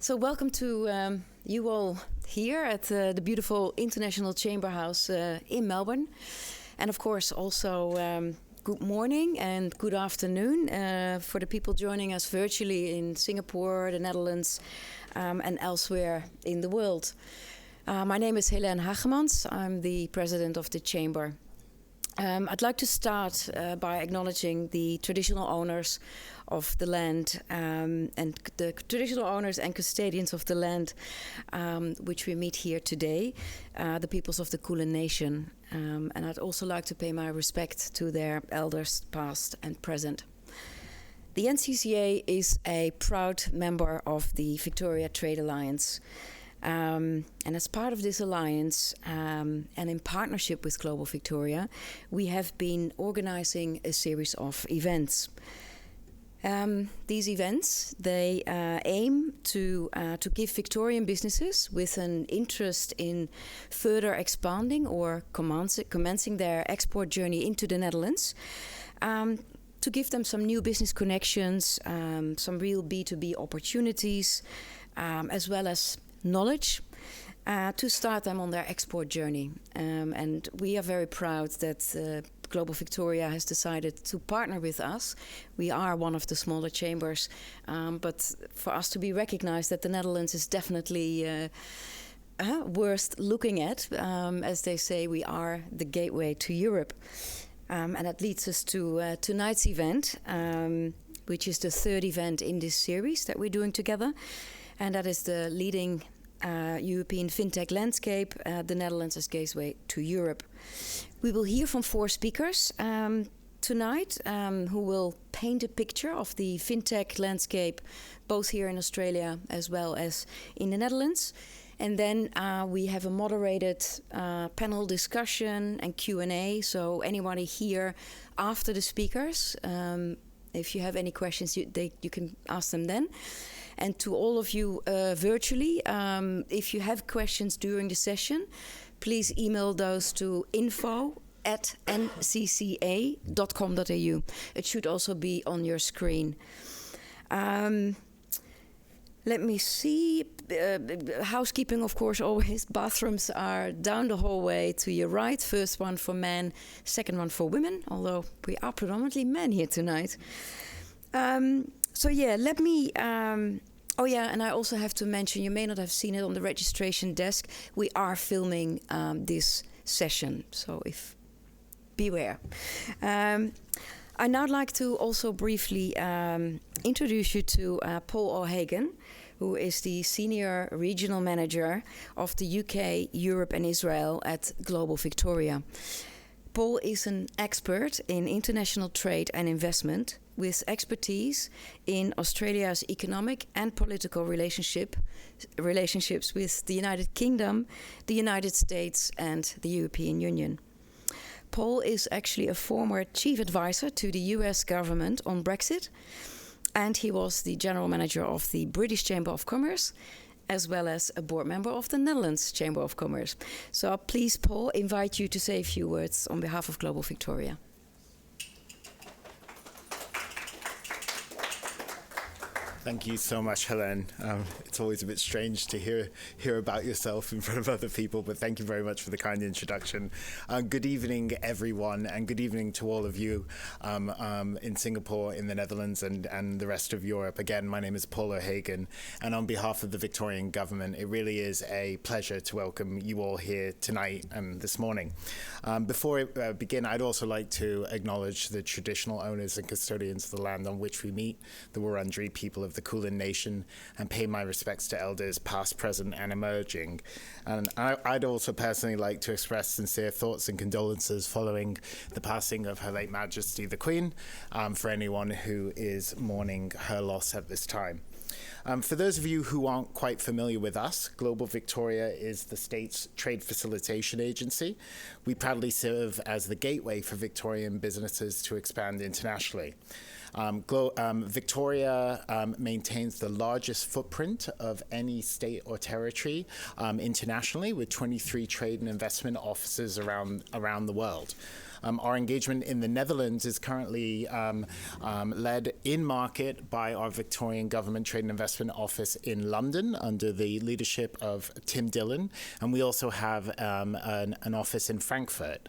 So welcome to you all here at the beautiful International Chamber House in Melbourne. And of course also good morning and good afternoon for the people joining us virtually in Singapore, the Netherlands and elsewhere in the world. My name is Helene Hagemans. I'm the president of the Chamber. I'd like to start by acknowledging the traditional owners of the land and the traditional owners and custodians of the land which we meet here today, the peoples of the Kulin Nation. And I'd also like to pay my respect to their elders past and present. The NCCA is a proud member of the Victoria Trade Alliance. And as part of this alliance and in partnership with Global Victoria, we have been organizing a series of events. These events, they aim to give Victorian businesses with an interest in further expanding or commencing their export journey into the Netherlands, to give them some new business connections, some real B2B opportunities, as well as knowledge to start them on their export journey. And we are very proud that Global Victoria has decided to partner with us. We are one of the smaller chambers, but for us to be recognized that the Netherlands is definitely worth looking at. As they say, we are the gateway to Europe. And that leads us to tonight's event, which is the third event in this series that we're doing together. And that is the leading European FinTech landscape, the Netherlands as gateway to Europe. We will hear from 4 speakers tonight who will paint a picture of the FinTech landscape, both here in Australia as well as in the Netherlands. And then we have a moderated panel discussion and Q&A. So anybody here after the speakers, if you have any questions, you can ask them then. And to all of you virtually, if you have questions during the session, please email those to info@ncca.com.au. It should also be on your screen. Let me see. Housekeeping, of course, always. Bathrooms are down the hallway to your right. First one for men, second one for women, although we are predominantly men here tonight. So yeah, let me... oh yeah, and I also have to mention, you may not have seen it on the registration desk, we are filming this session, so beware. I'd now like to also briefly introduce you to Paul O'Hagan, who is the Senior Regional Manager of the UK, Europe and Israel at Global Victoria. Paul is an expert in international trade and investment with expertise in Australia's economic and political relationships with the United Kingdom, the United States and the European Union. Paul is actually a former chief advisor to the US government on Brexit, and he was the general manager of the British Chamber of Commerce, as well as a board member of the Netherlands Chamber of Commerce. So please, Paul, invite you to say a few words on behalf of Global Victoria. Thank you so much, Helene. It's always a bit strange to hear about yourself in front of other people, but thank you very much for the kind introduction. Good evening, everyone, and good evening to all of you in Singapore, in the Netherlands, and the rest of Europe. Again, my name is Paul O'Hagan, and on behalf of the Victorian Government, it really is a pleasure to welcome you all here tonight and this morning. Before I begin, I'd also like to acknowledge the traditional owners and custodians of the land on which we meet, the Wurundjeri people of the Kulin Nation, and pay my respects to elders past, present and emerging. And I'd also personally like to express sincere thoughts and condolences following the passing of Her late Majesty the Queen, for anyone who is mourning her loss at this time. For those of you who aren't quite familiar with us, Global Victoria is the state's trade facilitation agency. We proudly serve as the gateway for Victorian businesses to expand internationally. Victoria maintains the largest footprint of any state or territory internationally, with 23 trade and investment offices around the world. Our engagement in the Netherlands is currently led in market by our Victorian Government Trade and Investment Office in London under the leadership of Tim Dillon, and we also have an office in Frankfurt.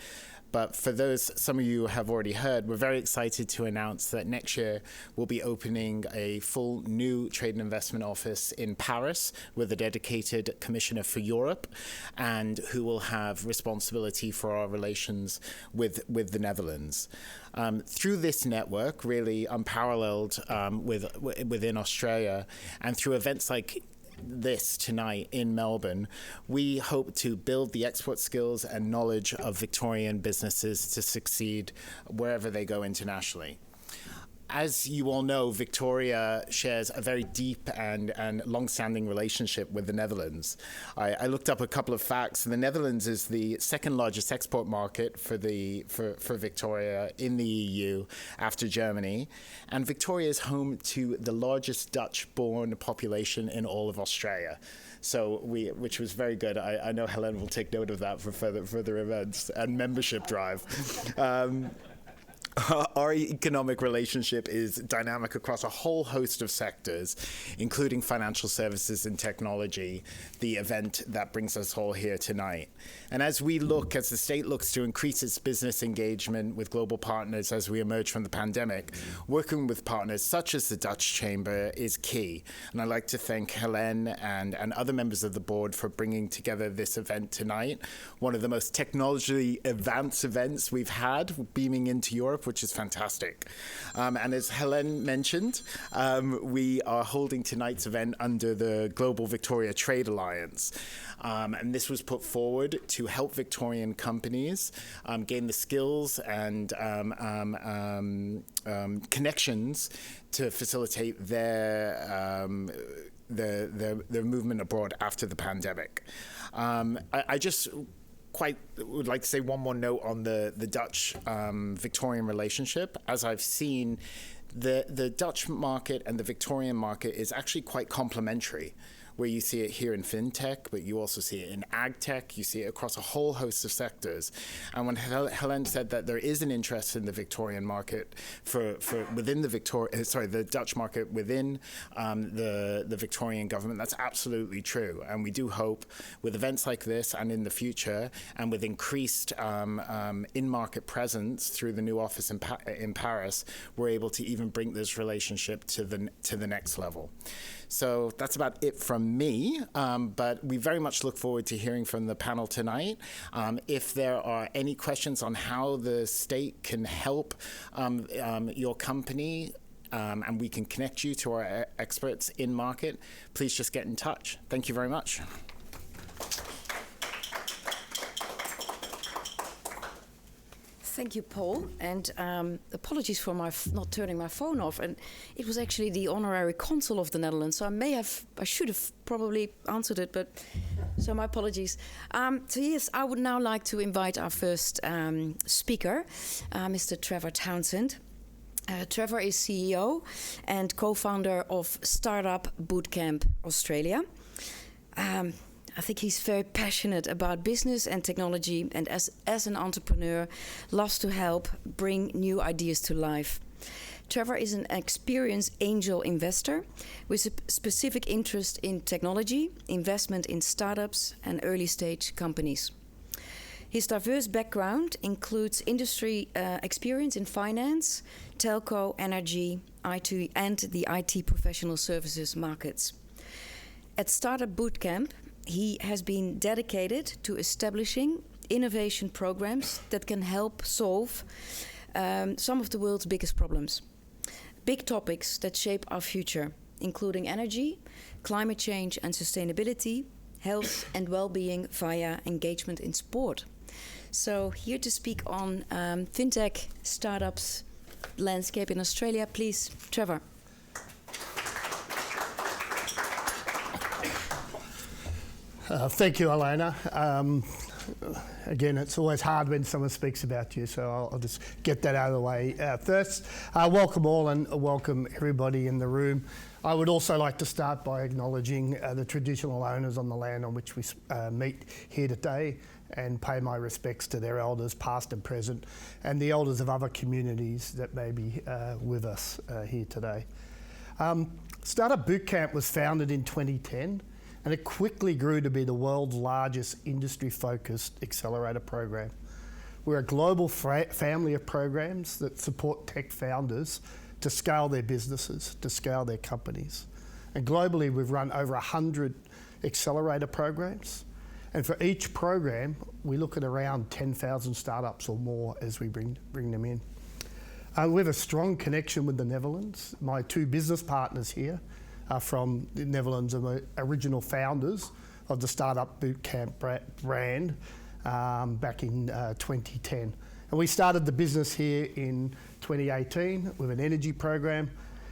But for those, some of you have already heard, we're very excited to announce that next year we'll be opening a full new trade and investment office in Paris with a dedicated commissioner for Europe, and who will have responsibility for our relations with the Netherlands. Through this network, really unparalleled within Australia, and through events like this tonight in Melbourne, we hope to build the export skills and knowledge of Victorian businesses to succeed wherever they go internationally. As you all know, Victoria shares a very deep and long-standing relationship with the Netherlands. I looked up a couple of facts. The Netherlands is the second largest export market for Victoria in the EU after Germany, and Victoria is home to the largest Dutch-born population in all of Australia. So which was very good. I know Helen will take note of that for further events and membership drive. Our economic relationship is dynamic across a whole host of sectors, including financial services and technology, the event that brings us all here tonight. And as the state looks to increase its business engagement with global partners as we emerge from the pandemic, working with partners such as the Dutch Chamber is key. And I'd like to thank Helen and other members of the board for bringing together this event tonight, one of the most technologically advanced events we've had, beaming into Europe, which is fantastic. And as Helen mentioned, we are holding tonight's event under the Global Victoria Trade Alliance. And this was put forward to help Victorian companies gain the skills and connections to facilitate their movement abroad after the pandemic. I just would like to say one more note on the Dutch Victorian relationship. As I've seen, the Dutch market and the Victorian market is actually quite complementary, where you see it here in FinTech, but you also see it in AgTech, you see it across a whole host of sectors. And when Helen said that there is an interest in the Victorian market the Dutch market within the Victorian government, that's absolutely true. And we do hope with events like this and in the future, and with increased in-market presence through the new office in Paris, we're able to even bring this relationship to the next level. So that's about it from me, but we very much look forward to hearing from the panel tonight. If there are any questions on how the state can help your company, and we can connect you to our experts in market, please just get in touch. Thank you very much. Thank you, Paul, and apologies for my not turning my phone off. And it was actually the honorary consul of the Netherlands, so I should have probably answered it, but so my apologies. So yes, I would now like to invite our first speaker, Mr. Trevor Townsend. Trevor is CEO and co-founder of Startup Bootcamp Australia. I think he's very passionate about business and technology, and as an entrepreneur, loves to help bring new ideas to life. Trevor is an experienced angel investor with a specific interest in technology, investment in startups, and early-stage companies. His diverse background includes industry experience in finance, telco, energy, IT, and the IT professional services markets. At Startup Bootcamp, he has been dedicated to establishing innovation programs that can help solve some of the world's biggest problems. Big topics that shape our future, including energy, climate change and sustainability, health and well-being via engagement in sport. So here to speak on FinTech startups landscape in Australia, please, Trevor. Thank you, Elena. Again, it's always hard when someone speaks about you, so I'll just get that out of the way first. Welcome all and welcome everybody in the room. I would also like to start by acknowledging the traditional owners on the land on which we meet here today and pay my respects to their elders, past and present, and the elders of other communities that may be with us here today. Startup Bootcamp was founded in 2010, and it quickly grew to be the world's largest industry-focused accelerator program. We're a global family of programs that support tech founders to scale their businesses, to scale their companies. And globally, we've run over 100 accelerator programs. And for each program, we look at around 10,000 startups or more as we bring them in. We have a strong connection with the Netherlands. My two business partners here are from the Netherlands, and the original founders of the Startup Bootcamp brand back in 2010. And we started the business here in 2018 with an energy program,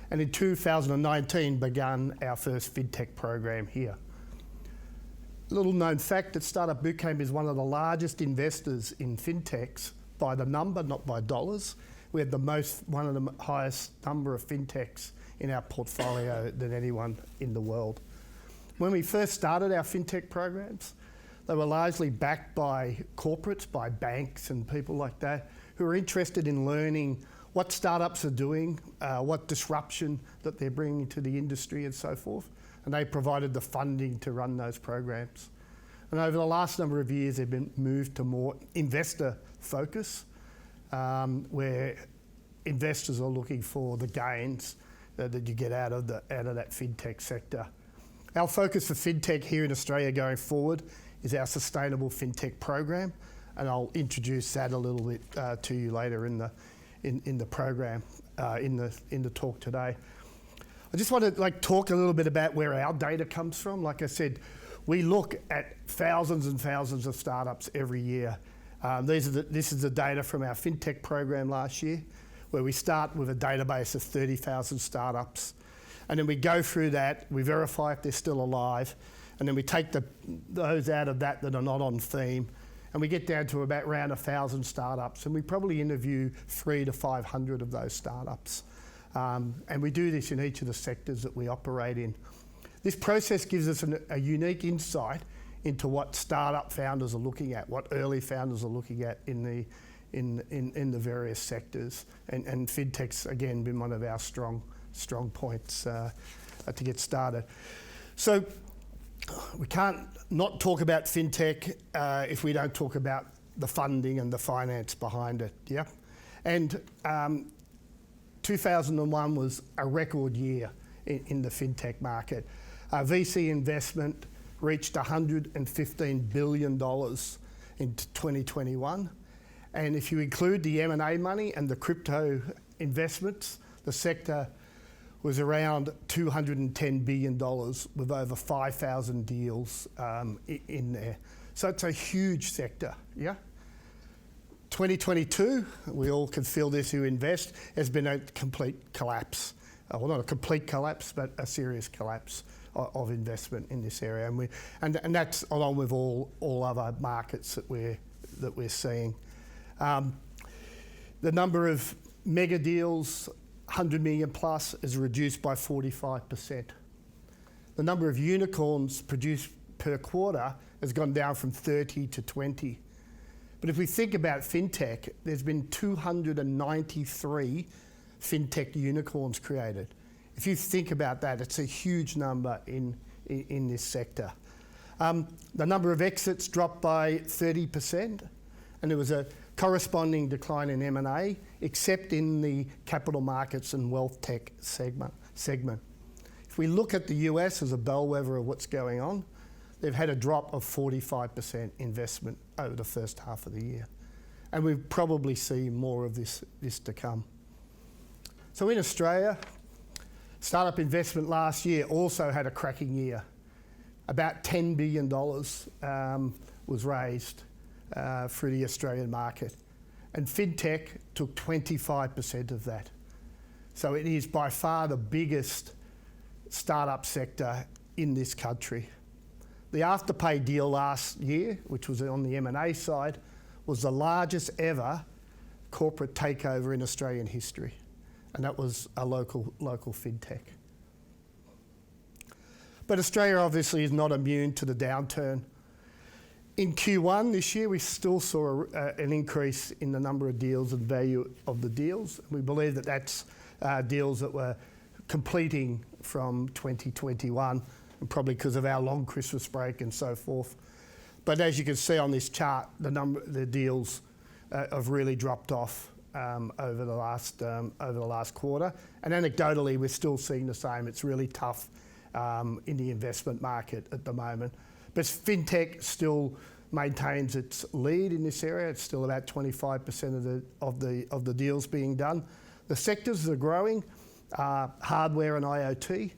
and in 2019 began our first FinTech program here. Little known fact that Startup Bootcamp is one of the largest investors in FinTechs by the number, not by dollars. We have one of the highest number of FinTechs in our portfolio than anyone in the world. When we first started our FinTech programs, they were largely backed by corporates, by banks and people like that, who are interested in learning what startups are doing, what disruption that they're bringing to the industry and so forth. And they provided the funding to run those programs. And over the last number of years, they've been moved to more investor focus, where investors are looking for the gains that you get out of that FinTech sector. Our focus for FinTech here in Australia going forward is our Sustainable FinTech program, and I'll introduce that a little bit to you later in the program, in the talk today. I just want to talk a little bit about where our data comes from. Like I said, we look at thousands and thousands of startups every year. This is the data from our FinTech program last year, where we start with a database of 30,000 startups. And then we go through that, we verify if they're still alive, and then we take those out of that are not on theme, and we get down to about around 1,000 startups, and we probably interview 300 to 500 of those startups. And we do this in each of the sectors that we operate in. This process gives us a unique insight into what startup founders are looking at, what early founders are looking at in the various sectors. And FinTech's, again, been one of our strong points to get started. So we can't not talk about FinTech if we don't talk about the funding and the finance behind it, yeah? And 2001 was a record year in the FinTech market. VC investment reached $115 billion in 2021. And if you include the M&A money and the crypto investments, the sector was around $210 billion with over 5,000 deals in there. So it's a huge sector, yeah? 2022, we all can feel this who invest, has been a complete collapse. Well, not a complete collapse, but a serious collapse of investment in this area. And that's along with all other markets that we're seeing. The number of mega deals, 100 million plus, is reduced by 45%. The number of unicorns produced per quarter has gone down from 30 to 20. But if we think about FinTech, there's been 293 FinTech unicorns created. If you think about that, it's a huge number in this sector. The number of exits dropped by 30%, and there was a corresponding decline in M&A, except in the capital markets and wealth tech segment. If we look at the US as a bellwether of what's going on, they've had a drop of 45% investment over the first half of the year. And we probably see more of this to come. So in Australia, startup investment last year also had a cracking year. About $10 billion was raised through the Australian market. And FinTech took 25% of that. So it is by far the biggest startup sector in this country. The Afterpay deal last year, which was on the M&A side, was the largest ever corporate takeover in Australian history, and that was a local fintech. But Australia obviously is not immune to the downturn. In Q1 this year, we still saw an increase in the number of deals and value of the deals. We believe that that's deals that were completing from 2021, and probably because of our long Christmas break and so forth. But as you can see on this chart, the deals have really dropped off over the last quarter. And anecdotally, we're still seeing the same. It's really tough in the investment market at the moment. But FinTech still maintains its lead in this area. It's still about 25% of the deals being done. The sectors that are growing are hardware and IoT,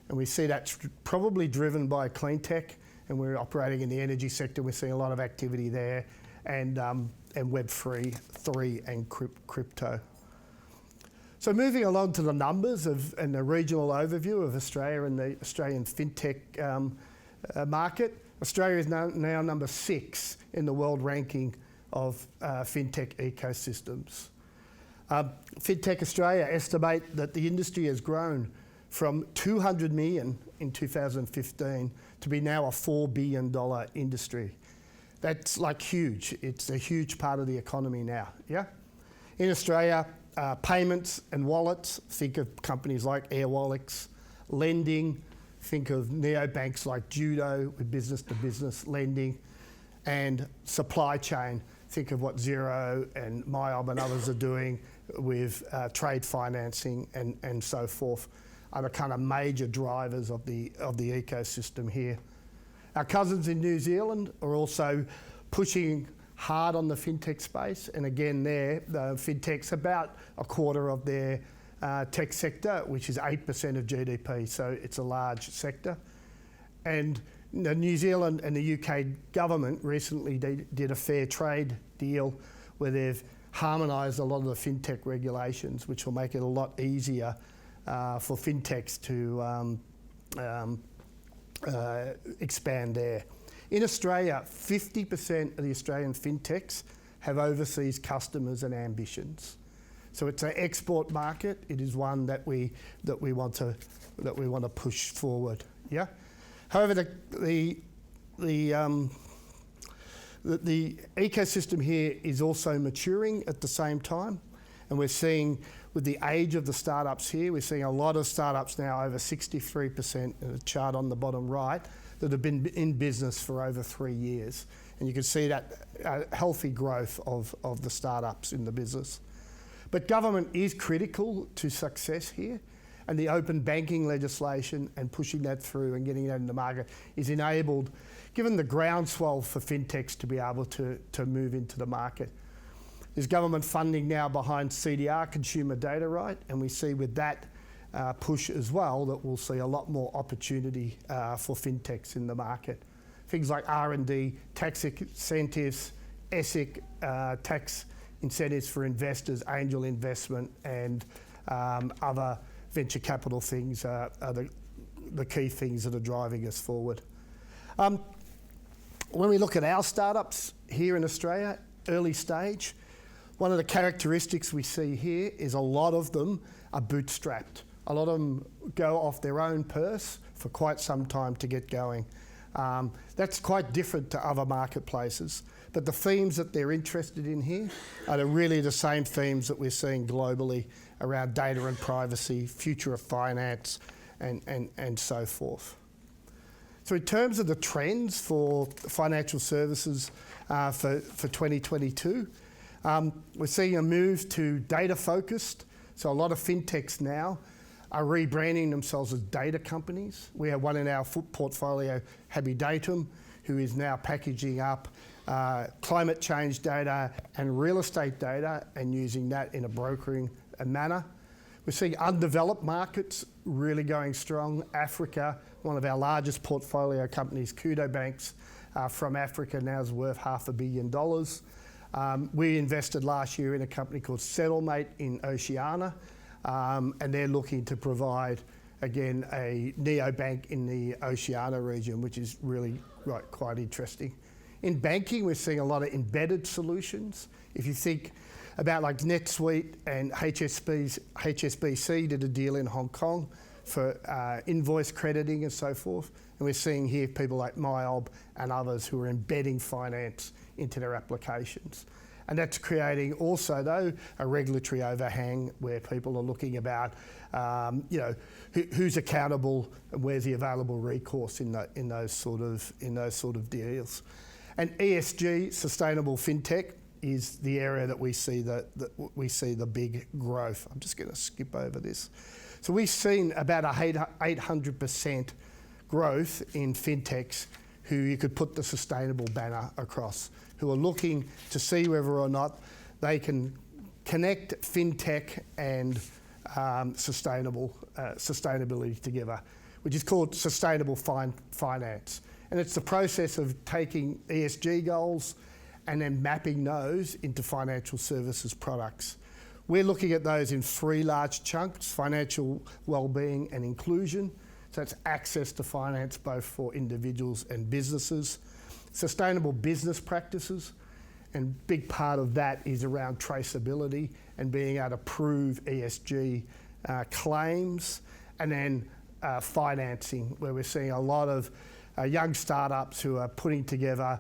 and we see that's probably driven by clean tech, and we're operating in the energy sector. We're seeing a lot of activity there, and Web3 and crypto. So moving along to the numbers and the regional overview of Australia and the Australian FinTech market. Australia is now number 6 in the world ranking of FinTech ecosystems. FinTech Australia estimate that the industry has grown from 200 million in 2015 to be now a $4 billion industry. That's like huge. It's a huge part of the economy now, yeah? In Australia, payments and wallets, think of companies like Airwallex. Lending, think of neobanks like Judo with business-to-business lending. And supply chain, think of what Xero and MYOB and others are doing with trade financing and so forth, are the kind of major drivers of the ecosystem here. Our cousins in New Zealand are also pushing hard on the fintech space, and again there, the fintech's about a quarter of their tech sector, which is 8% of GDP, so it's a large sector. And New Zealand and the UK government recently did a fair trade deal where they've harmonised a lot of the fintech regulations, which will make it a lot easier for fintechs to expand there. In Australia, 50% of the Australian fintechs have overseas customers and ambitions. So it's an export market. It is one that we want to push forward. Yeah. However, the ecosystem here is also maturing at the same time, and we're seeing with the age of the startups here, we're seeing a lot of startups now, over 63% in the chart on the bottom right, that have been in business for over 3 years. And you can see that healthy growth of the startups in the business. But government is critical to success here, and the open banking legislation and pushing that through and getting that in the market is enabled, given the groundswell for fintechs to be able to move into the market. There's government funding now behind CDR, consumer data right, and we see with that push as well that we'll see a lot more opportunity for fintechs in the market. Things like R&D, tax incentives, ESIC, tax incentives for investors, angel investment, and other venture capital things are the key things that are driving us forward. When we look at our startups here in Australia, early stage, one of the characteristics we see here is a lot of them are bootstrapped. A lot of them go off their own purse for quite some time to get going. That's quite different to other marketplaces. But the themes that they're interested in here are really the same themes that we're seeing globally around data and privacy, future of finance, and so forth. So in terms of the trends for financial services for 2022, we're seeing a move to data focused. So a lot of fintechs now are rebranding themselves as data companies. We have one in our portfolio, Habidatum, who is now packaging up climate change data and real estate data and using that in a brokering manner. We're seeing undeveloped markets really going strong. Africa, one of our largest portfolio companies, Kudo Banks, from Africa now is worth $500 million. We invested last year in a company called Settlemate in Oceania, and they're looking to provide again, a neobank in the Oceania region, which is really quite interesting. In banking, we're seeing a lot of embedded solutions. If you think about like NetSuite and HSBC did a deal in Hong Kong for invoice crediting and so forth. And we're seeing here people like MyOb and others who are embedding finance into their applications. And that's creating also, though, a regulatory overhang where people are looking about, who's accountable and where's the available recourse in those sort of deals. And ESG, sustainable fintech, is the area that we see the big growth. I'm just going to skip over this. So we've seen about 800% growth in fintechs who you could put the sustainable banner across, who are looking to see whether or not they can connect fintech and sustainability together, which is called sustainable finance. And it's the process of taking ESG goals and then mapping those into financial services products. We're looking at those in 3 large chunks: financial well-being and inclusion. So that's access to finance both for individuals and businesses. Sustainable business practices, and a big part of that is around traceability and being able to prove ESG claims. And then financing, where we're seeing a lot of young startups who are putting together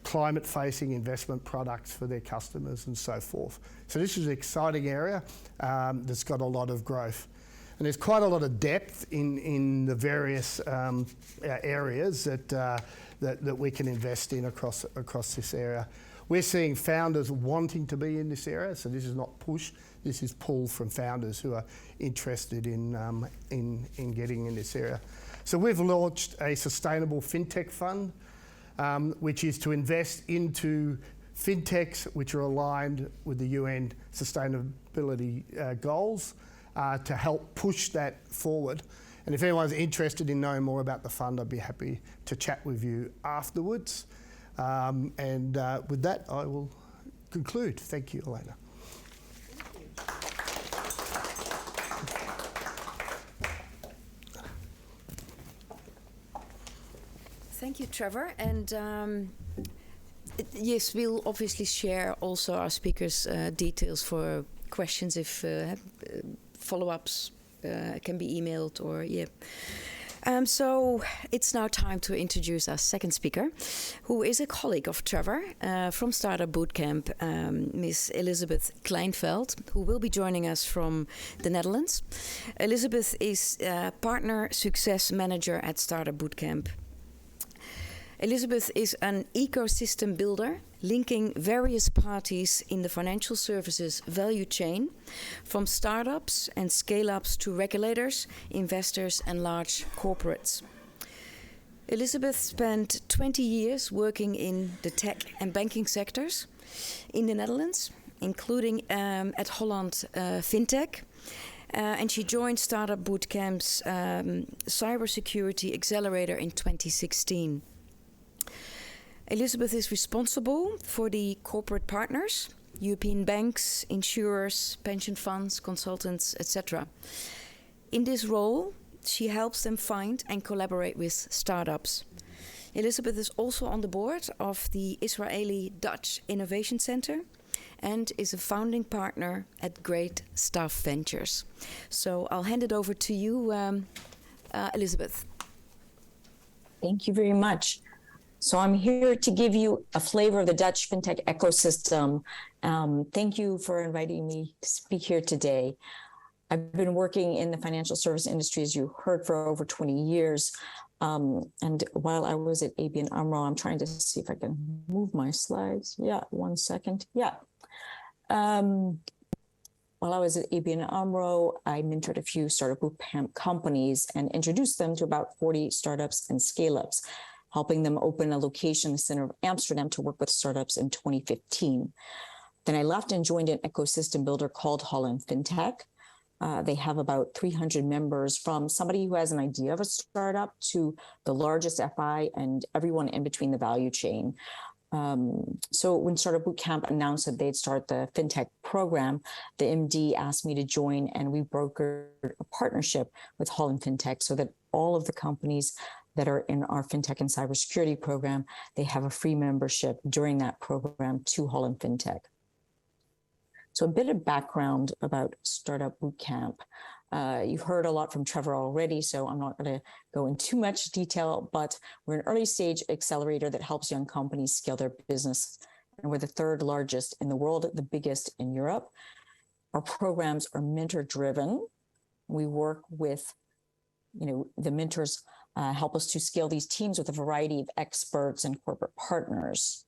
climate-facing investment products for their customers and so forth. So this is an exciting area that's got a lot of growth. And there's quite a lot of depth in the various areas that we can invest in across this area. We're seeing founders wanting to be in this area, so this is not push, this is pull from founders who are interested in getting in this area. So we've launched a sustainable fintech fund, which is to invest into fintechs which are aligned with the UN sustainability goals to help push that forward. And if anyone's interested in knowing more about the fund, I'd be happy to chat with you afterwards. With that, I will conclude. Thank you, Elena. Thank you, Trevor. And yes, we'll obviously share also our speakers' details for questions if follow-ups can be emailed or so it's now time to introduce our second speaker, who is a colleague of Trevor from Startup Bootcamp, Ms. Elizabeth Kleinveld, who will be joining us from the Netherlands. Elizabeth is Partner Success Manager at Startup Bootcamp. Elizabeth is an ecosystem builder linking various parties in the financial services value chain, from startups and scale-ups to regulators, investors, and large corporates. Elizabeth spent 20 years working in the tech and banking sectors in the Netherlands, including at Holland FinTech. And she joined Startup Bootcamp's cybersecurity accelerator in 2016. Elizabeth is responsible for the corporate partners, European banks, insurers, pension funds, consultants, etc. In this role, she helps them find and collaborate with startups. Elizabeth is also on the board of the Israeli-Dutch Innovation Center and is a founding partner at Great Stuff Ventures. So I'll hand it over to you, Elizabeth. Thank you very much. So I'm here to give you a flavor of the Dutch FinTech ecosystem. Thank you for inviting me to speak here today. I've been working in the financial service industry, as you heard, for over 20 years. And while I was at ABN AMRO, I'm trying to see if I can move my slides. Yeah, 1 second. Yeah. While I was at ABN AMRO, I mentored a few startup bootcamp companies and introduced them to about 40 startups and scale-ups, helping them open a location in the center of Amsterdam to work with startups in 2015. Then I left and joined an ecosystem builder called Holland FinTech. They have about 300 members, from somebody who has an idea of a startup to the largest FI and everyone in between the value chain. So when Startup Bootcamp announced that they'd start the FinTech program, the MD asked me to join, and we brokered a partnership with Holland FinTech so that all of the companies that are in our FinTech and cybersecurity program, they have a free membership during that program to Holland FinTech. So a bit of background about Startup Bootcamp. You've heard a lot from Trevor already, so I'm not going to go into too much detail, but we're an early stage accelerator that helps young companies scale their business. And we're the third largest in the world, the biggest in Europe. Our programs are mentor driven. We work with, the mentors help us to scale these teams with a variety of experts and corporate partners.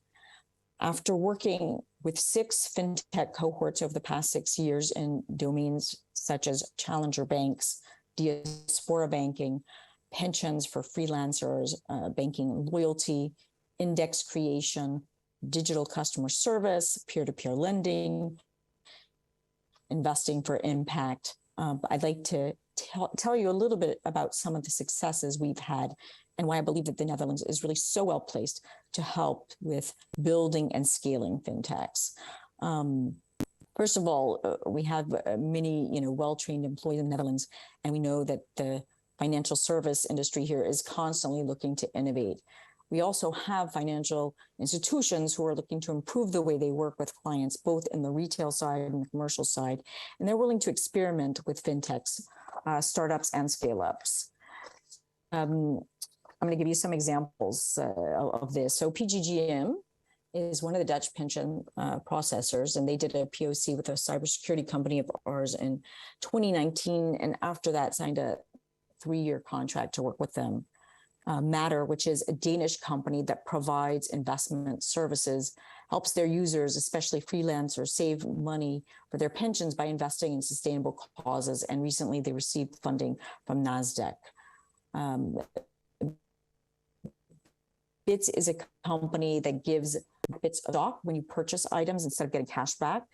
After working with 6 FinTech cohorts over the past 6 years in domains such as challenger banks, diaspora banking, pensions for freelancers, banking loyalty, index creation, digital customer service, peer-to-peer lending, investing for impact, I'd like to tell you a little bit about some of the successes we've had and why I believe that the Netherlands is really so well placed to help with building and scaling fintechs. First of all, we have many, well-trained employees in the Netherlands, and we know that the financial service industry here is constantly looking to innovate. We also have financial institutions who are looking to improve the way they work with clients, both in the retail side and the commercial side, and they're willing to experiment with fintechs, startups, and scale-ups. I'm going to give you some examples of this. So PGGM is one of the Dutch pension processors, and they did a POC with a cybersecurity company of ours in 2019, and after that signed a 3-year contract to work with them. Matter, which is a Danish company that provides investment services, helps their users, especially freelancers, save money for their pensions by investing in sustainable causes. And recently they received funding from NASDAQ. Bits is a company that gives bits of stock when you purchase items instead of getting cash back.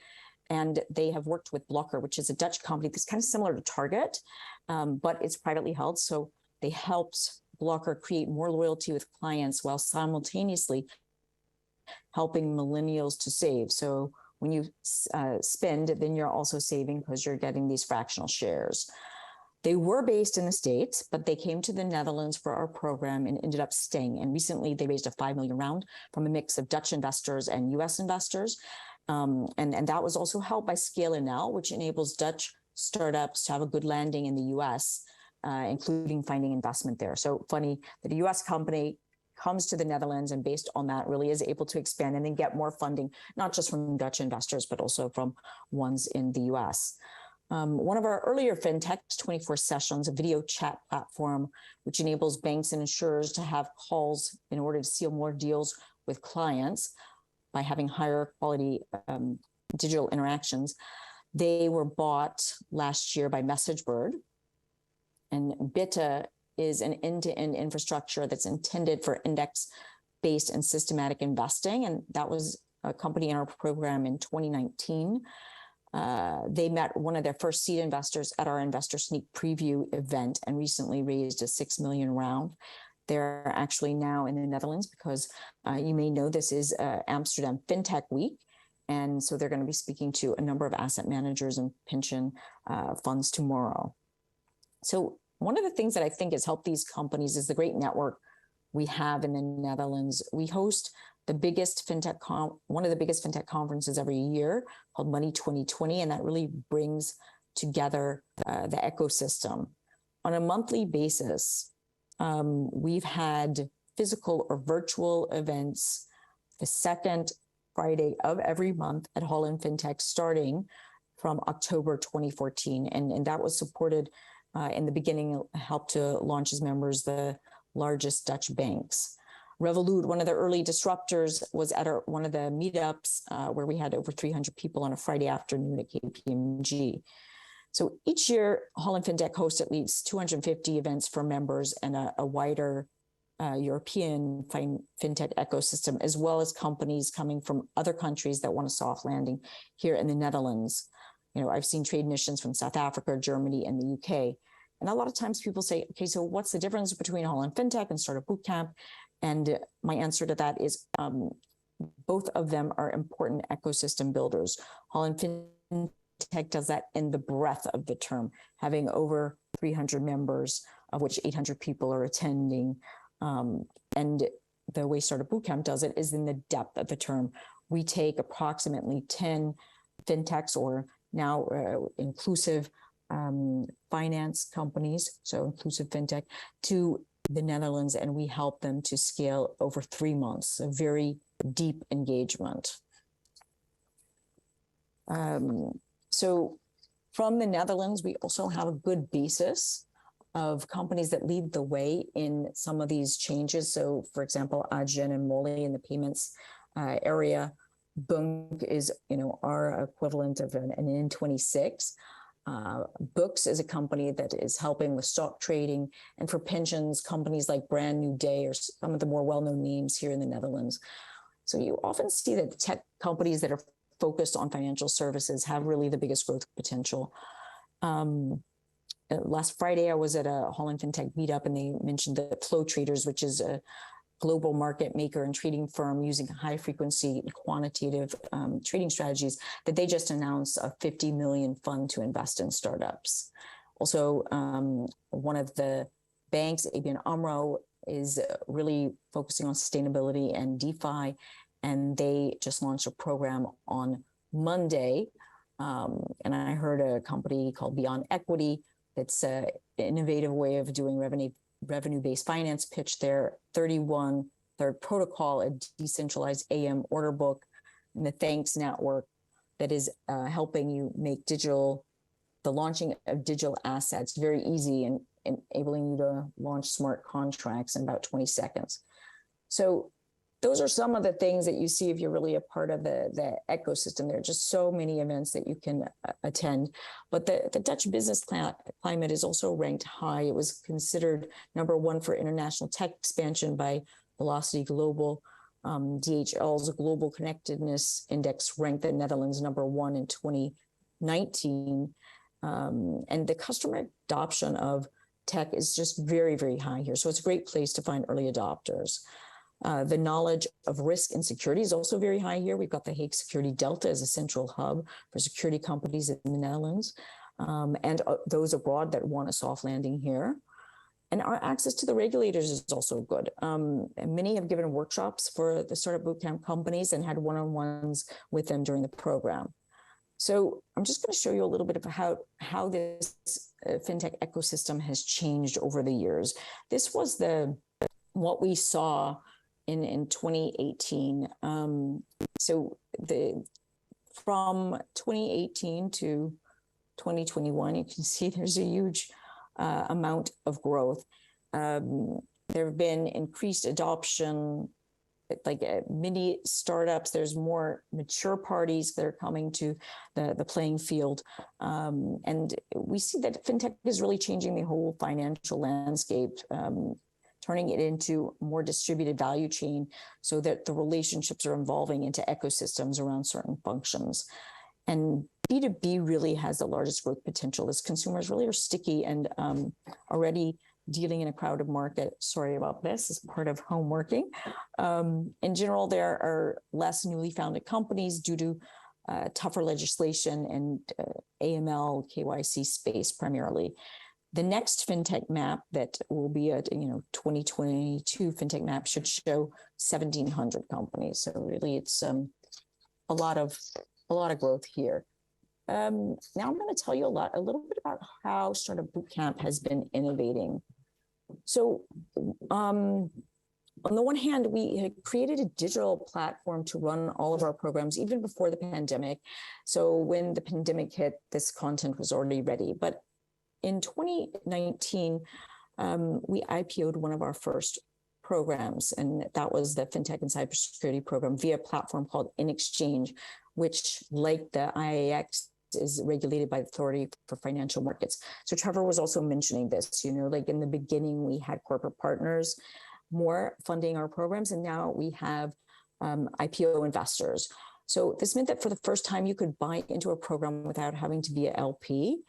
And they have worked with Blocker, which is a Dutch company that's kind of similar to Target, but it's privately held. So they helped Blocker create more loyalty with clients while simultaneously helping millennials to save. So when you spend, then you're also saving because you're getting these fractional shares. They were based in the States, but they came to the Netherlands for our program and ended up staying. And recently they raised a 5 million round from a mix of Dutch investors and US investors. And that was also helped by Scale Now, which enables Dutch startups to have a good landing in the US, including finding investment there. So funny that a US company comes to the Netherlands and based on that really is able to expand and then get more funding, not just from Dutch investors, but also from ones in the US. One of our earlier fintechs, 24 Sessions, a video chat platform, which enables banks and insurers to have calls in order to seal more deals with clients by having higher quality digital interactions. They were bought last year by MessageBird. And Bitta is an end-to-end infrastructure that's intended for index-based and systematic investing. And that was a company in our program in 2019. They met one of their first seed investors at our investor sneak preview event and recently raised a 6 million round. They're actually now in the Netherlands because you may know this is Amsterdam FinTech Week. And so they're going to be speaking to a number of asset managers and pension funds tomorrow. So one of the things that I think has helped these companies is the great network we have in the Netherlands. We host the biggest fintech one of the biggest fintech conferences every year called Money 2020, and that really brings together the ecosystem. On a monthly basis, we've had physical or virtual events the second Friday of every month at Holland FinTech starting from October 2014, and that was supported in the beginning, helped to launch as members the largest Dutch banks. Revolut, one of the early disruptors, was at one of the meetups where we had over 300 people on a Friday afternoon at KPMG. So each year, Holland FinTech hosts at least 250 events for members and a wider European fintech ecosystem, as well as companies coming from other countries that want a soft landing here in the Netherlands. I've seen trade missions from South Africa, Germany, and the UK. And a lot of times people say, okay, so what's the difference between Holland FinTech and Startup Bootcamp? And my answer to that is both of them are important ecosystem builders. Holland FinTech does that in the breadth of the term, having over 300 members, of which 800 people are attending. And the way Startup Bootcamp does it is in the depth of the term. We take approximately 10 fintechs, or now inclusive finance companies, so inclusive fintech, to the Netherlands, and we help them to scale over 3 months, a very deep engagement. So from the Netherlands, we also have a good basis of companies that lead the way in some of these changes. So for example, Adyen and Molly in the payments area. Bunk is, our equivalent of an N26. Books is a company that is helping with stock trading, and for pensions, companies like Brand New Day or some of the more well-known names here in the Netherlands. So you often see that tech companies that are focused on financial services have really the biggest growth potential. Last Friday, I was at a Holland FinTech meetup, and they mentioned the Flow Traders, which is a global market maker and trading firm using high frequency quantitative trading strategies, that they just announced a 50 million fund to invest in startups. Also, one of the banks, ABN AMRO, is really focusing on sustainability and DeFi, and they just launched a program on Monday. And I heard a company called Beyond Equity. It's an innovative way of doing revenue-based finance, pitch their 31 third protocol, a decentralized AM order book, and the Thanks Network that is helping you make the launching of digital assets very easy and enabling you to launch smart contracts in about 20 seconds. So those are some of the things that you see if you're really a part of the ecosystem. There are just so many events that you can attend. But the Dutch business climate is also ranked high. It was considered #1 for international tech expansion by Velocity Global. DHL's Global Connectedness Index ranked the Netherlands #1 in 2019. And the customer adoption of tech is just very, very high here. So it's a great place to find early adopters. The knowledge of risk and security is also very high here. We've got the Hague Security Delta as a central hub for security companies in the Netherlands, and those abroad that want a soft landing here. And our access to the regulators is also good. And many have given workshops for the Startup Bootcamp companies and had one-on-ones with them during the program. So I'm just going to show you a little bit of how this fintech ecosystem has changed over the years. This was what we saw in 2018. So from 2018 to 2021, you can see there's a huge amount of growth. There have been increased adoption, like mini startups. There's more mature parties that are coming to the playing field. And we see that fintech is really changing the whole financial landscape, turning it into more distributed value chain so that the relationships are evolving into ecosystems around certain functions. And B2B really has the largest growth potential as consumers really are sticky and already dealing in a crowded market. Sorry about this, as part of home working. In general, there are less newly founded companies due to tougher legislation and AML, KYC space primarily. The next FinTech map that will be a 2022 FinTech map should show 1,700 companies. So really, it's a lot of growth here. Now I'm going to tell you a little bit about how Startup Bootcamp has been innovating. So on the one hand, we had created a digital platform to run all of our programs even before the pandemic. So when the pandemic hit, this content was already ready. But in 2019, we IPO'd one of our first programs, and that was the FinTech and Cybersecurity program via a platform called In Exchange, which, like the IAX, is regulated by the Authority for Financial Markets. So Trevor was also mentioning this, like in the beginning, we had corporate partners more funding our programs, and now we have IPO investors. So this meant that for the first time, you could buy into a program without having to be an LP.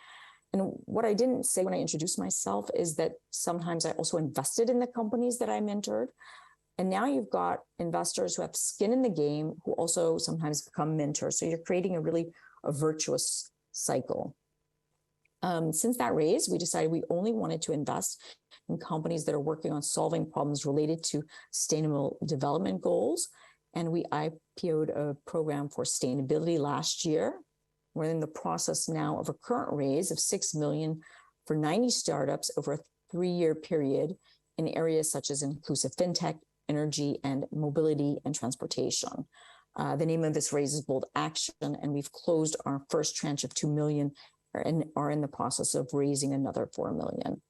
And what I didn't say when I introduced myself is that sometimes I also invested in the companies that I mentored. And now you've got investors who have skin in the game, who also sometimes become mentors. So you're creating a virtuous cycle. Since that raise, we decided we only wanted to invest in companies that are working on solving problems related to sustainable development goals. And we IPO'd a program for sustainability last year. We're in the process now of a current raise of $6 million for 90 startups over a 3-year period in areas such as inclusive FinTech, energy, and mobility and transportation. The name of this raise is Bold Action, and we've closed our first tranche of $2 million and are in the process of raising another $4 million.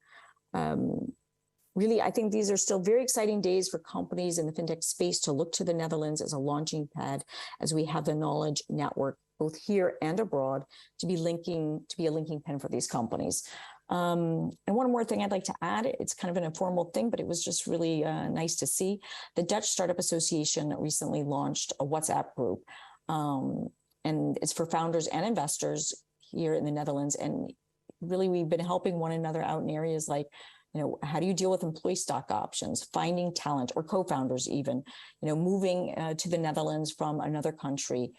Really, I think these are still very exciting days for companies in the FinTech space to look to the Netherlands as a launching pad, as we have the knowledge network, both here and abroad, to be a linking pen for these companies. And one more thing I'd like to add, it's kind of an informal thing, but it was just really nice to see. The Dutch Startup Association recently launched a WhatsApp group, and it's for founders and investors here in the Netherlands. And really, we've been helping one another out in areas like, how do you deal with employee stock options, finding talent, or co-founders even, moving to the Netherlands from another country,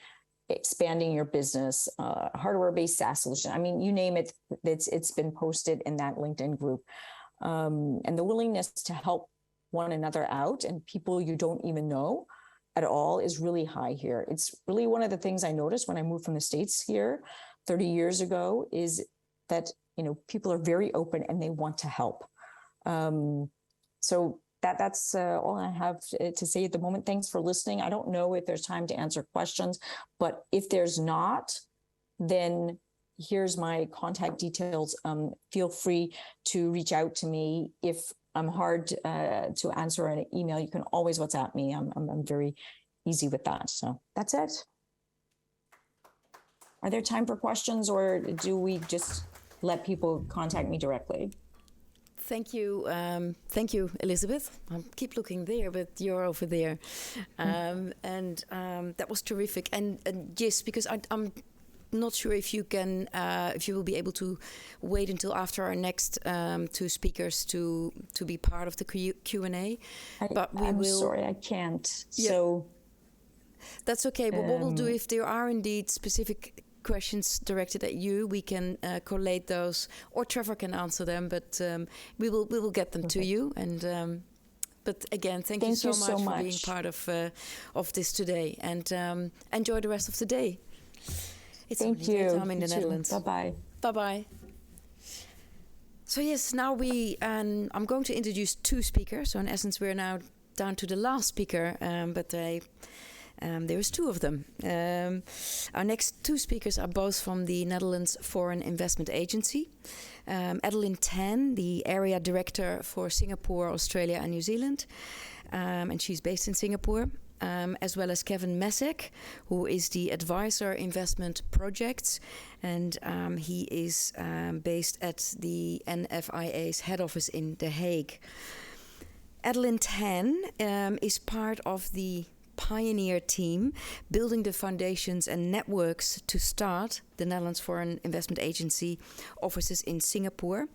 expanding your business, hardware-based SaaS solution. I mean, you name it, it's been posted in that LinkedIn group. And the willingness to help one another out and people you don't even know at all is really high here. It's really one of the things I noticed when I moved from the States here 30 years ago, is that, people are very open and they want to help. So that's all I have to say at the moment. Thanks for listening. I don't know if there's time to answer questions, but if there's not, then here's my contact details. Feel free to reach out to me. If I'm hard to answer an email, you can always WhatsApp me. I'm very easy with that. So that's it. Are there time for questions, or do we just let people contact me directly? Thank you, Elizabeth. I keep looking there, but you're over there, and that was terrific. And yes, because I'm not sure if you will be able to wait until after our next 2 speakers to be part of the Q&A. But I'm sorry, I can't. Yeah, so that's okay. But what we'll do, if there are indeed specific questions directed at you, we can collate those, or Trevor can answer them, but we will get them to you. And but again, thank you so much for being part of this today, and enjoy the rest of the day. It's thank you. Time in the Netherlands. Bye bye. So yes, now I'm going to introduce 2 speakers. So in essence, we're now down to the last speaker, but there's 2 of them. Our next 2 speakers are both from the Netherlands Foreign Investment Agency. Adeline Tan, the Area Director for Singapore, Australia and New Zealand. And she's based in Singapore. As well as Kevin Messek, who is the Advisor Investment Projects. And he is based at the NFIA's head office in The Hague. Adeline Tan is part of the pioneer team building the foundations and networks to start the Netherlands Foreign Investment Agency offices in Singapore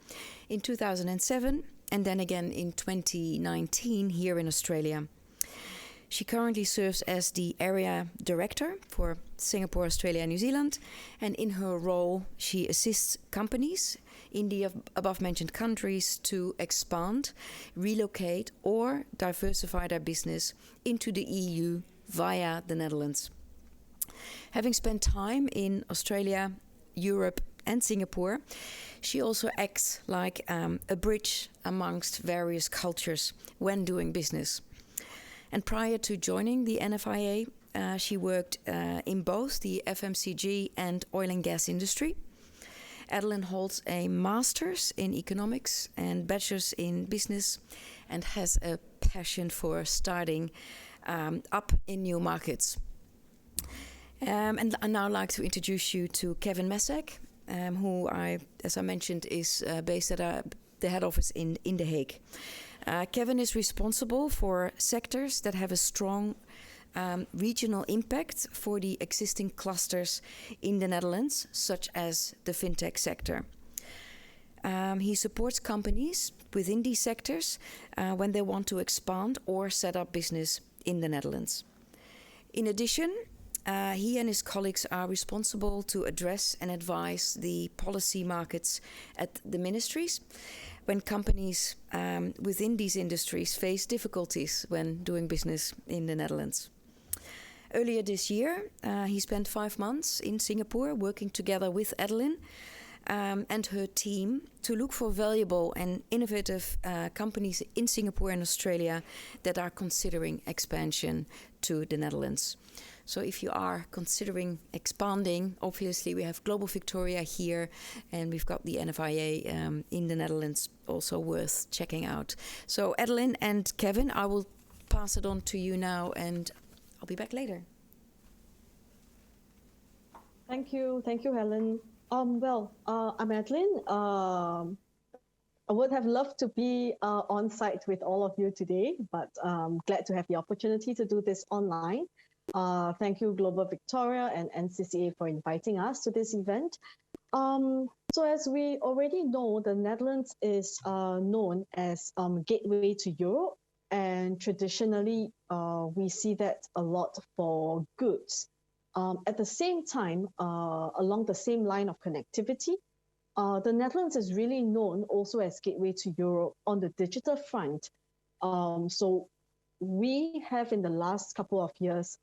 in 2007, and then again in 2019 here in Australia. She currently serves as the Area Director for Singapore, Australia and New Zealand, and in her role she assists companies in the above-mentioned countries to expand, relocate or diversify their business into the EU via the Netherlands. Having spent time in Australia, Europe and Singapore, she also acts like a bridge amongst various cultures when doing business. And prior to joining the NFIA, she worked in both the FMCG and oil and gas industry. Adeline holds a master's in economics and bachelor's in business, and has a passion for starting up in new markets. And I'd now like to introduce you to Kevin Messek, who as I mentioned, is based at the head office in The Hague. Kevin is responsible for sectors that have a strong regional impact for the existing clusters in the Netherlands, such as the fintech sector. He supports companies within these sectors when they want to expand or set up business in the Netherlands. In addition, he and his colleagues are responsible to address and advise the policy markets at the ministries when companies within these industries face difficulties when doing business in the Netherlands. Earlier this year, he spent 5 months in Singapore working together with Adeline and her team to look for valuable and innovative companies in Singapore and Australia that are considering expansion to the Netherlands. So if you are considering expanding, obviously we have Global Victoria here and we've got the NFIA in the Netherlands, also worth checking out. So Adeline and Kevin, I will pass it on to you now and I'll be back later. Thank you, Helen. I'm Adeline. I would have loved to be on site with all of you today, but glad to have the opportunity to do this online. Thank you, Global Victoria and NCCA for inviting us to this event. So as we already know, the Netherlands is known as gateway to Europe, and traditionally we see that a lot for goods. At the same time, along the same line of connectivity, the Netherlands is really known also as gateway to Europe on the digital front. So we have in the last couple of years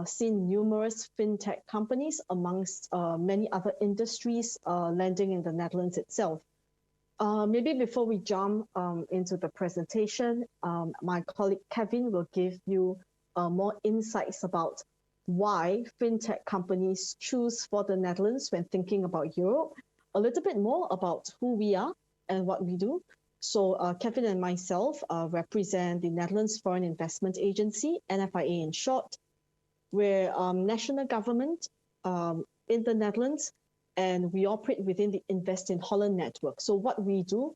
seen numerous fintech companies amongst many other industries landing in the Netherlands itself. Maybe before we jump into the presentation, my colleague Kevin will give you more insights about why fintech companies choose for the Netherlands when thinking about Europe, a little bit more about who we are and what we do. So Kevin and myself represent the Netherlands Foreign Investment Agency, NFIA in short. We're national government in the Netherlands, and we operate within the Invest in Holland network. So what we do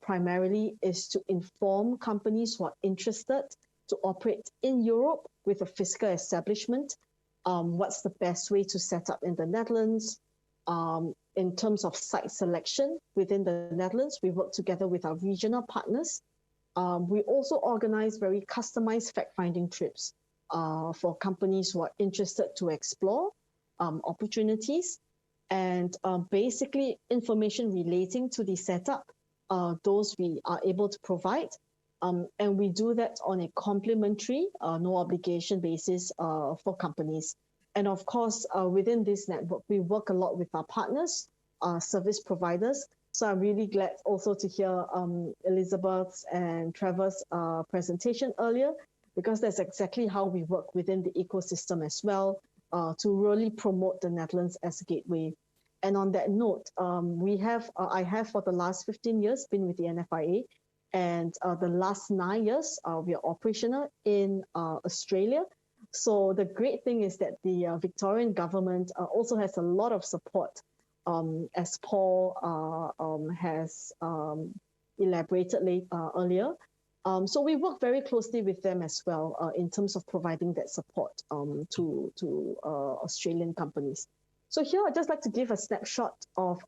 primarily is to inform companies who are interested to operate in Europe with a fiscal establishment. What's the best way to set up in the Netherlands? In terms of site selection within the Netherlands, we work together with our regional partners. We also organize very customized fact-finding trips for companies who are interested to explore opportunities, and basically information relating to the setup, those we are able to provide. And we do that on a complimentary, no obligation basis for companies. And of course, within this network, we work a lot with our partners, service providers. So I'm really glad also to hear Elizabeth's and Trevor's presentation earlier, because that's exactly how we work within the ecosystem as well, to really promote the Netherlands as a gateway. And on that note, I have for the last 15 years been with the NFIA, and the last 9 years we are operational in Australia. So the great thing is that the Victorian government also has a lot of support, as Paul has elaborated earlier. So we work very closely with them as well in terms of providing that support to Australian companies. So here I'd just like to give a snapshot of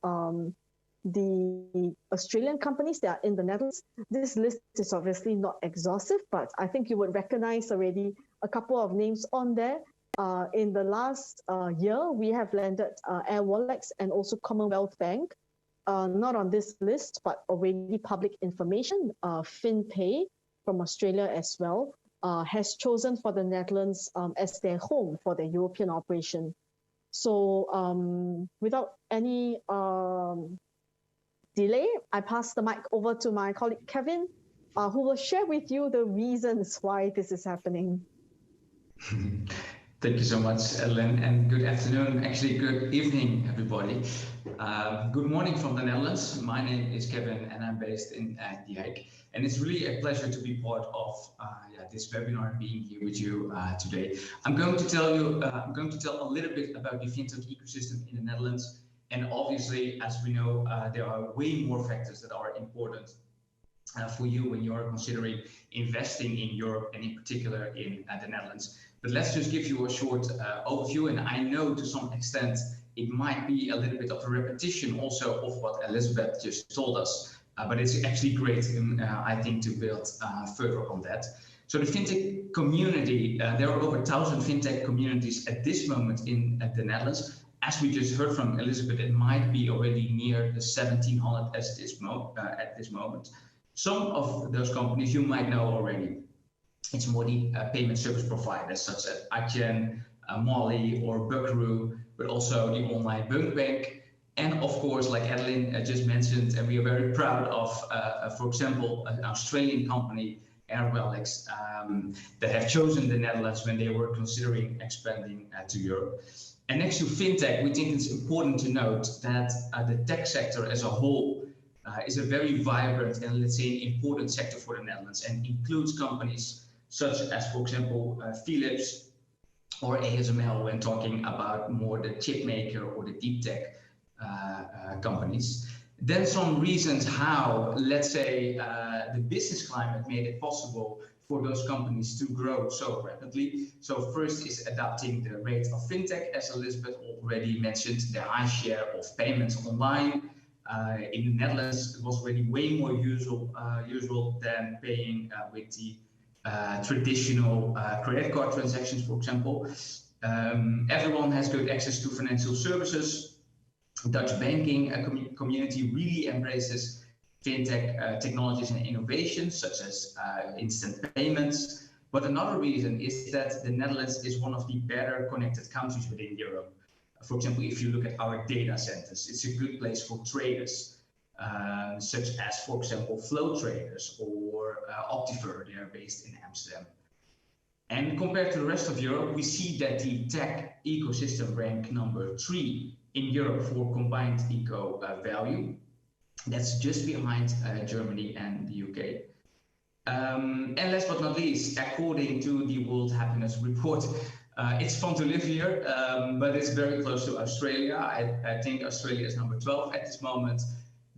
the Australian companies that are in the Netherlands. This list is obviously not exhaustive, but I think you would recognize already a couple of names on there. In the last year, we have landed Air Wallex and also Commonwealth Bank. Not on this list, but already public information. FinPay from Australia as well has chosen for the Netherlands as their home for their European operation. So without any delay, I pass the mic over to my colleague Kevin, who will share with you the reasons why this is happening. Thank you so much, Ellen, and good afternoon. Actually, good evening, everybody. Good morning from the Netherlands. My name is Kevin, and I'm based in The Hague. And it's really a pleasure to be part of this webinar and being here with you today. I'm going to tell a little bit about the fintech ecosystem in the Netherlands. And obviously, as we know, there are way more factors that are important for you when you're considering investing in Europe and in particular in the Netherlands. But let's just give you a short overview. And I know to some extent it might be a little bit of a repetition also of what Elizabeth just told us, but it's actually great, I think, to build further on that. So the fintech community, there are over 1,000 fintech communities at this moment in the Netherlands. As we just heard from Elizabeth, it might be already near the 1,700 at this moment. Some of those companies you might know already. It's more the payment service providers such as Adyen, Molly or Buckaroo, but also the online bank. And of course, like Adeline just mentioned, and we are very proud of, for example, an Australian company, Airwellex, that have chosen the Netherlands when they were considering expanding to Europe. And next to fintech, we think it's important to note that the tech sector as a whole is a very vibrant and, let's say, important sector for the Netherlands, and includes companies such as, for example, Philips or ASML when talking about more the chip maker or the deep tech companies. Then some reasons how, let's say, the business climate made it possible for those companies to grow so rapidly. So first is adapting the rate of fintech, as Elizabeth already mentioned, the high share of payments online. In the Netherlands, it was already way more usual than paying with the traditional credit card transactions, for example. Everyone has good access to financial services. Dutch banking community really embraces fintech technologies and innovations such as instant payments. But another reason is that the Netherlands is one of the better connected countries within Europe. For example, if you look at our data centers, it's a good place for traders, such as, for example, Flow Traders or Optiver. They are based in Amsterdam. And compared to the rest of Europe, we see that the tech ecosystem ranked number 3 in Europe for combined eco value. That's just behind Germany and the UK. And last but not least, according to the World Happiness Report, it's fun to live here, but it's very close to Australia. I think Australia is number 12 at this moment.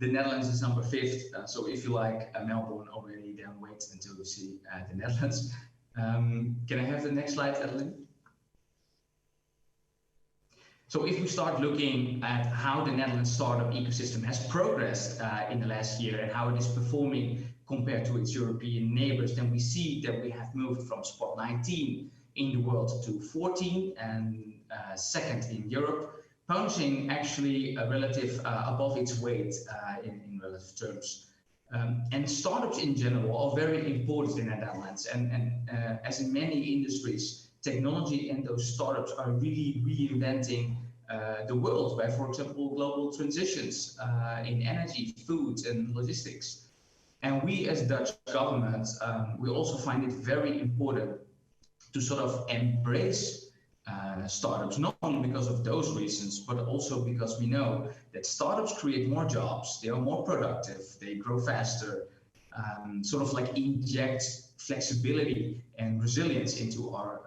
The Netherlands is number 5th. So if you like Melbourne already, then wait until you see the Netherlands. Can I have the next slide, Adeline? So if we start looking at how the Netherlands startup ecosystem has progressed in the last year and how it is performing compared to its European neighbors, then we see that we have moved from spot 19 in the world to 14 and second in Europe, punching actually a relative above its weight in relative terms. And startups in general are very important in the Netherlands, and as in many industries, technology and those startups are really reinventing the world by, for example, global transitions in energy, food, and logistics. And we as Dutch government, we also find it very important to sort of embrace startups, not only because of those reasons, but also because we know that startups create more jobs, they are more productive, they grow faster, sort of like inject flexibility and resilience into our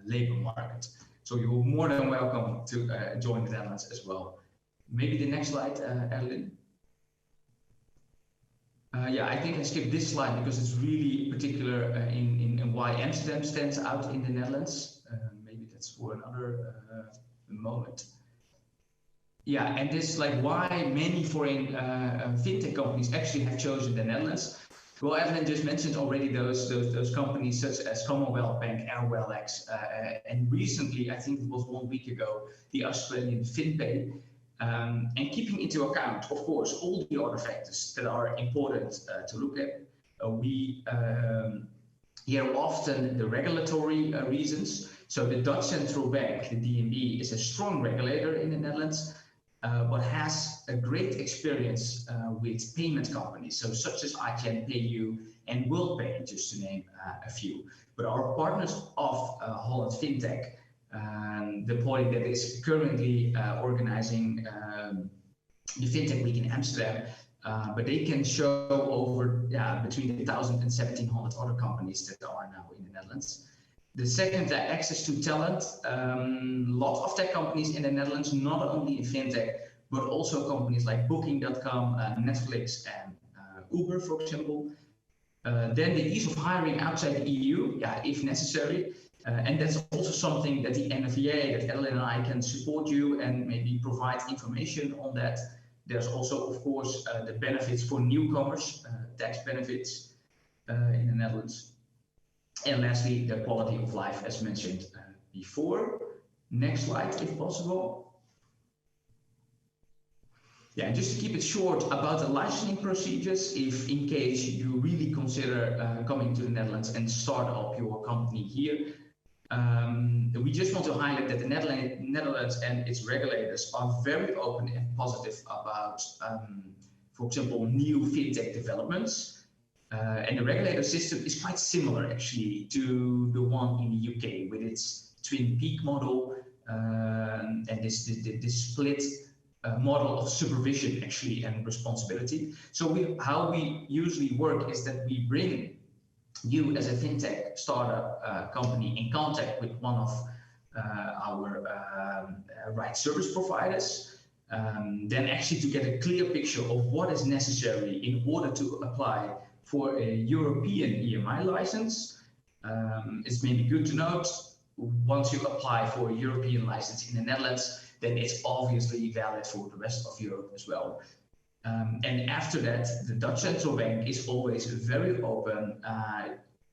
labor market. So you're more than welcome to join the Netherlands as well. Maybe the next slide, Adeline. Yeah, I think I skipped this slide because it's really particular in why Amsterdam stands out in the Netherlands. Maybe that's for another moment. Yeah, and this like why many foreign fintech companies actually have chosen the Netherlands. Well, Evelyn just mentioned already those companies such as Commonwealth Bank, Airwellex, and recently, I think it was 1 week ago, the Australian FinPay. And keeping into account, of course, all the other factors that are important to look at. We hear often the regulatory reasons. So the Dutch Central Bank, the DNB, is a strong regulator in the Netherlands, but has a great experience with payment companies, so such as Adyen, PayU, and WorldPay, just to name a few. But our partners of Holland FinTech, the body that is currently organizing the FinTech Week in Amsterdam, but they can show over between 1,000 and 1,700 other companies that are now in the Netherlands. The second, access to talent. Lot of tech companies in the Netherlands, not only in FinTech, but also companies like Booking.com, Netflix, and Uber, for example. Then the ease of hiring outside the EU, if necessary. And that's also something that the NFVA, that Ellen and I can support you and maybe provide information on that. There's also, of course, the benefits for newcomers, tax benefits in the Netherlands. And lastly, the quality of life, as mentioned before. Next slide, if possible. Yeah, and just to keep it short about the licensing procedures, if in case you really consider coming to the Netherlands and start up your company here, we just want to highlight that the Netherlands and its regulators are very open and positive about, for example, new fintech developments. And the regulator system is quite similar, actually, to the one in the UK with its twin peak model and this split model of supervision, actually, and responsibility. So how we usually work is that we bring you as a fintech startup company in contact with one of our right service providers, then actually to get a clear picture of what is necessary in order to apply for a European EMI license. It's maybe good to note, once you apply for a European license in the Netherlands, then it's obviously valid for the rest of Europe as well. And after that, the Dutch Central Bank is always very open,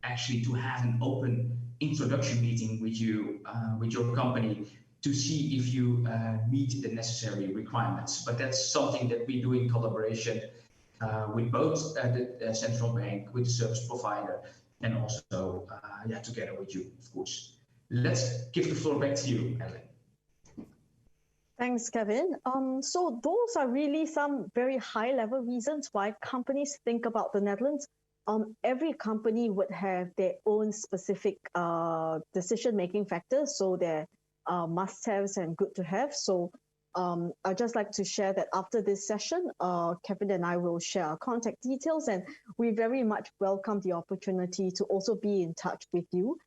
actually, to have an open introduction meeting with you, with your company, to see if you meet the necessary requirements. But that's something that we do in collaboration with both the Central Bank, with the service provider, and also together with you, of course. Let's give the floor back to you, Ellen. Thanks, Kevin. So those are really some very high-level reasons why companies think about the Netherlands. Every company would have their own specific decision-making factors, so their must-haves and good-to-have. So I'd just like to share that after this session, Kevin and I will share our contact details, and we very much welcome the opportunity to also be in touch with you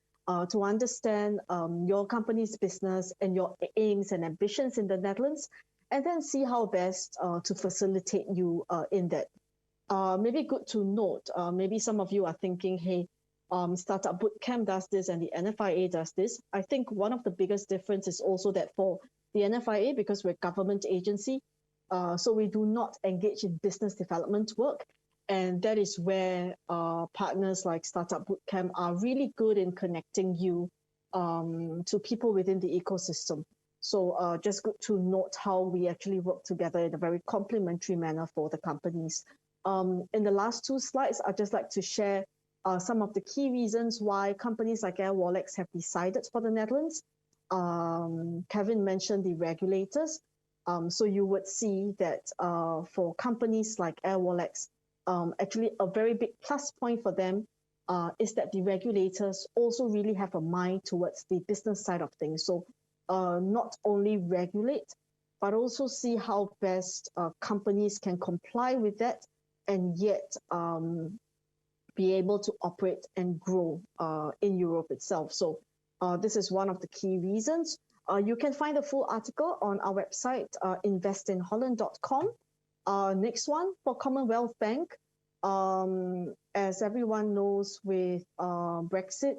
to understand your company's business and your aims and ambitions in the Netherlands, and then see how best to facilitate you in that. Maybe good to note, maybe some of you are thinking, hey, Startup Bootcamp does this and the NFIA does this. I think one of the biggest difference is also that for the NFIA, because we're a government agency, so we do not engage in business development work. And that is where partners like Startup Bootcamp are really good in connecting you to people within the ecosystem. So just good to note how we actually work together in a very complementary manner for the companies. In the last two slides, I'd just like to share some of the key reasons why companies like Airwallex have decided for the Netherlands. Kevin mentioned the regulators. So you would see that for companies like Airwallex, actually a very big plus point for them is that the regulators also really have a mind towards the business side of things. So not only regulate, but also see how best companies can comply with that and yet be able to operate and grow in Europe itself. So this is one of the key reasons. You can find the full article on our website, investinholland.com. Next one, for Commonwealth Bank. As everyone knows, with Brexit,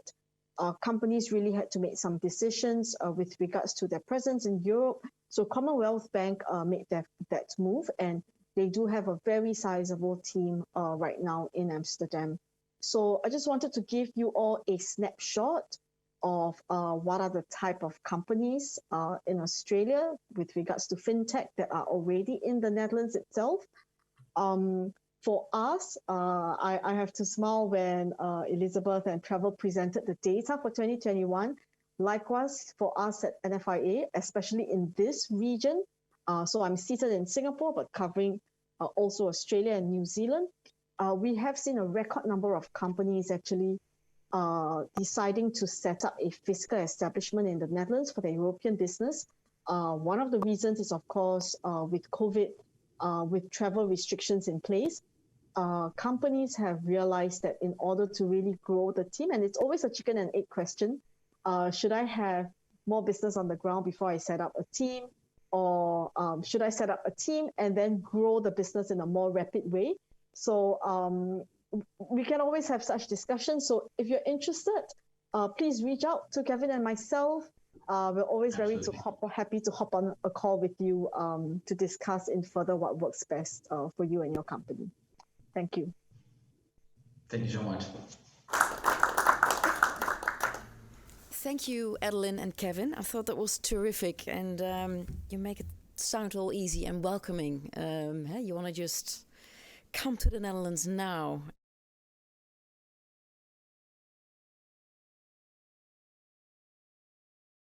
companies really had to make some decisions with regards to their presence in Europe. So Commonwealth Bank made that move, and they do have a very sizable team right now in Amsterdam. So I just wanted to give you all a snapshot of what are the type of companies in Australia with regards to fintech that are already in the Netherlands itself. For us, I have to smile when Elizabeth and Trevor presented the data for 2021. Likewise, for us at NFIA, especially in this region. So I'm seated in Singapore, but covering also Australia and New Zealand. We have seen a record number of companies actually deciding to set up a physical establishment in the Netherlands for their European business. One of the reasons is, of course, with COVID, with travel restrictions in place, companies have realized that in order to really grow the team, and it's always a chicken and egg question, should I have more business on the ground before I set up a team? Or should I set up a team and then grow the business in a more rapid way? So we can always have such discussions. So if you're interested, please reach out to Kevin and myself. We're always happy to hop on a call with you to discuss in further what works best for you and your company. Thank you. Thank you so much. Thank you, Adeline and Kevin. I thought that was terrific, and you make it sound all easy and welcoming. You want to just come to the Netherlands now